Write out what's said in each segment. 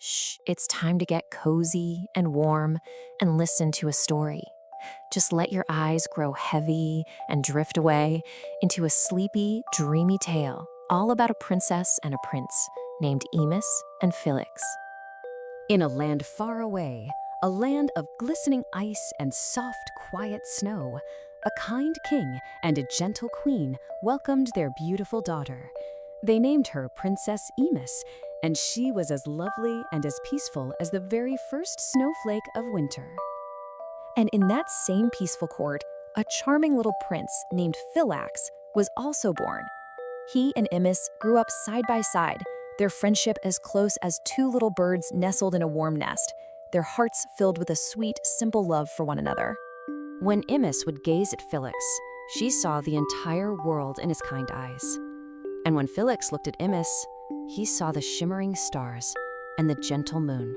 Shh, it's time to get cozy and warm and listen to a story. Just let your eyes grow heavy and drift away into a sleepy, dreamy tale all about a princess and a prince named Imis and Philax. In a land far away, a land of glistening ice and soft, quiet snow, a kind king and a gentle queen welcomed their beautiful daughter. They named her Princess Imis, and she was as lovely and as peaceful as the very first snowflake of winter. And in that same peaceful court, a charming little prince named Philax was also born. He and Imis grew up side by side, their friendship as close as two little birds nestled in a warm nest, their hearts filled with a sweet, simple love for one another. When Imis would gaze at Philax, she saw the entire world in his kind eyes. And when Philax looked at Imis, he saw the shimmering stars and the gentle moon.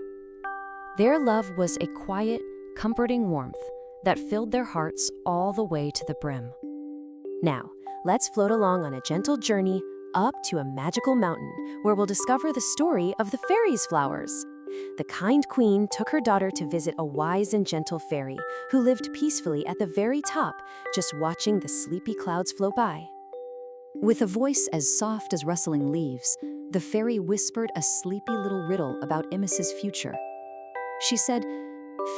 Their love was a quiet, comforting warmth that filled their hearts all the way to the brim. Now, let's float along on a gentle journey up to a magical mountain where we'll discover the story of the fairies' flowers. The kind queen took her daughter to visit a wise and gentle fairy who lived peacefully at the very top, just watching the sleepy clouds float by. With a voice as soft as rustling leaves, the fairy whispered a sleepy little riddle about Imis's future. She said,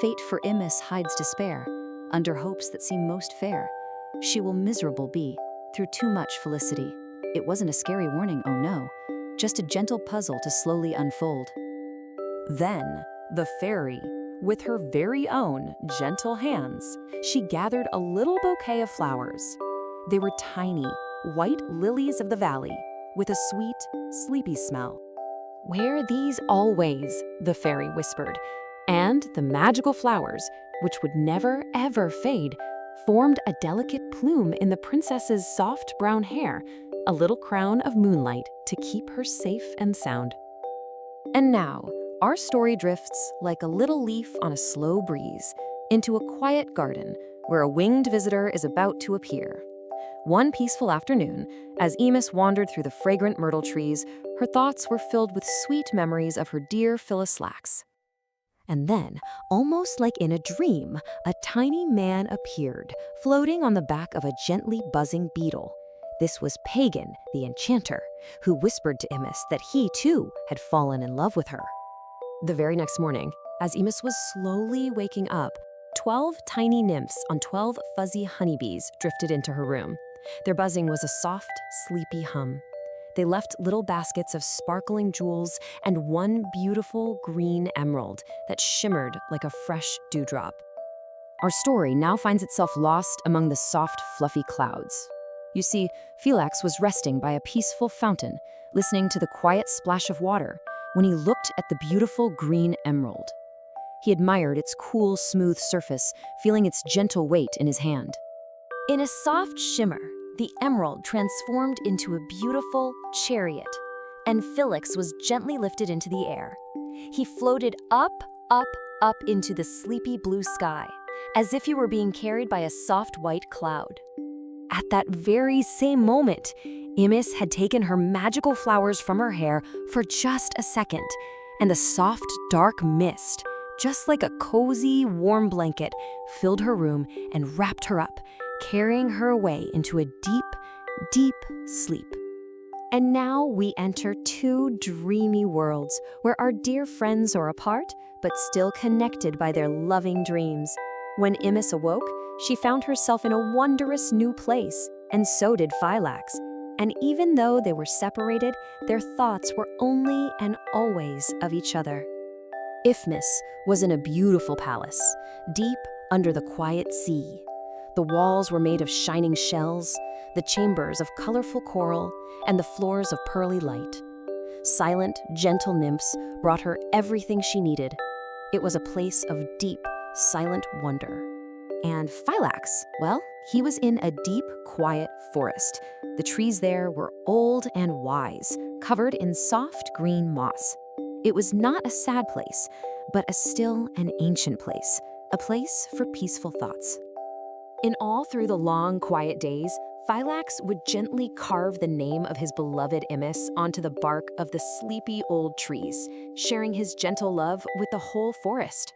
"Fate for Imis hides despair, under hopes that seem most fair. She will miserable be, through too much felicity." It wasn't a scary warning, oh no, just a gentle puzzle to slowly unfold. Then, the fairy, with her very own gentle hands, she gathered a little bouquet of flowers. They were tiny, white lilies of the valley, with a sweet, sleepy smell. "Wear these always," the fairy whispered, and the magical flowers, which would never, ever fade, formed a delicate plume in the princess's soft brown hair, a little crown of moonlight to keep her safe and sound. And now, our story drifts like a little leaf on a slow breeze into a quiet garden where a winged visitor is about to appear. One peaceful afternoon, as Imis wandered through the fragrant myrtle trees, her thoughts were filled with sweet memories of her dear Philax. And then, almost like in a dream, a tiny man appeared, floating on the back of a gently buzzing beetle. This was Pagan, the enchanter, who whispered to Imis that he, too, had fallen in love with her. The very next morning, as Imis was slowly waking up, 12 tiny nymphs on 12 fuzzy honeybees drifted into her room. Their buzzing was a soft, sleepy hum. They left little baskets of sparkling jewels and one beautiful green emerald that shimmered like a fresh dewdrop. Our story now finds itself lost among the soft, fluffy clouds. You see, Philax was resting by a peaceful fountain, listening to the quiet splash of water, when he looked at the beautiful green emerald. He admired its cool, smooth surface, feeling its gentle weight in his hand. In a soft shimmer, the emerald transformed into a beautiful chariot, and Philax was gently lifted into the air. He floated up, up, up into the sleepy blue sky, as if he were being carried by a soft white cloud. At that very same moment, Imis had taken her magical flowers from her hair for just a second, and the soft, dark mist, just like a cozy, warm blanket, filled her room and wrapped her up, carrying her away into a deep, deep sleep. And now we enter two dreamy worlds where our dear friends are apart, but still connected by their loving dreams. When Imis awoke, she found herself in a wondrous new place, and so did Philax. And even though they were separated, their thoughts were only and always of each other. Imis was in a beautiful palace, deep under the quiet sea. The walls were made of shining shells, the chambers of colorful coral, and the floors of pearly light. Silent, gentle nymphs brought her everything she needed. It was a place of deep, silent wonder. And Philax, well, he was in a deep, quiet forest. The trees there were old and wise, covered in soft green moss. It was not a sad place, but a still and ancient place, a place for peaceful thoughts. In all through the long, quiet days, Philax would gently carve the name of his beloved Imis onto the bark of the sleepy old trees, sharing his gentle love with the whole forest.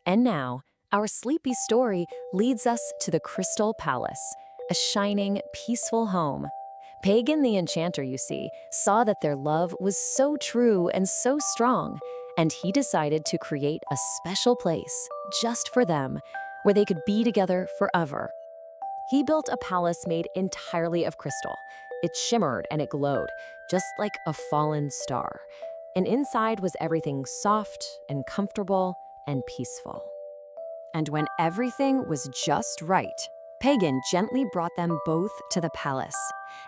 And now, our sleepy story leads us to the Crystal Palace, a shining, peaceful home. Pagan the enchanter, you see, saw that their love was so true and so strong, and he decided to create a special place just for them, where they could be together forever. He built a palace made entirely of crystal. It shimmered and it glowed, just like a fallen star. And inside was everything soft and comfortable and peaceful. And when everything was just right, Pagan gently brought them both to the palace.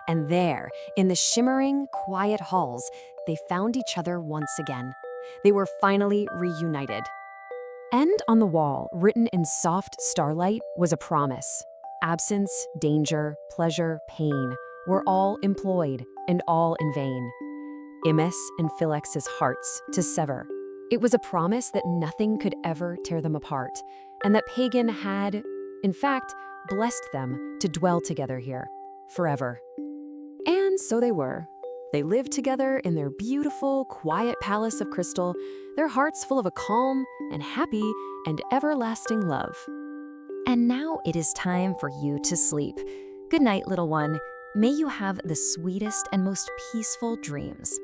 And there, in the shimmering, quiet halls, they found each other once again. They were finally reunited. And on the wall, written in soft starlight, was a promise. Absence, danger, pleasure, pain were all employed, and all in vain. Imis and Philax's hearts to sever. It was a promise that nothing could ever tear them apart, and that Pagan had, in fact, blessed them to dwell together here, forever. And so they were. They lived together in their beautiful, quiet palace of crystal, their hearts full of a calm and happy and everlasting love. And now it is time for you to sleep. Good night, little one. May you have the sweetest and most peaceful dreams.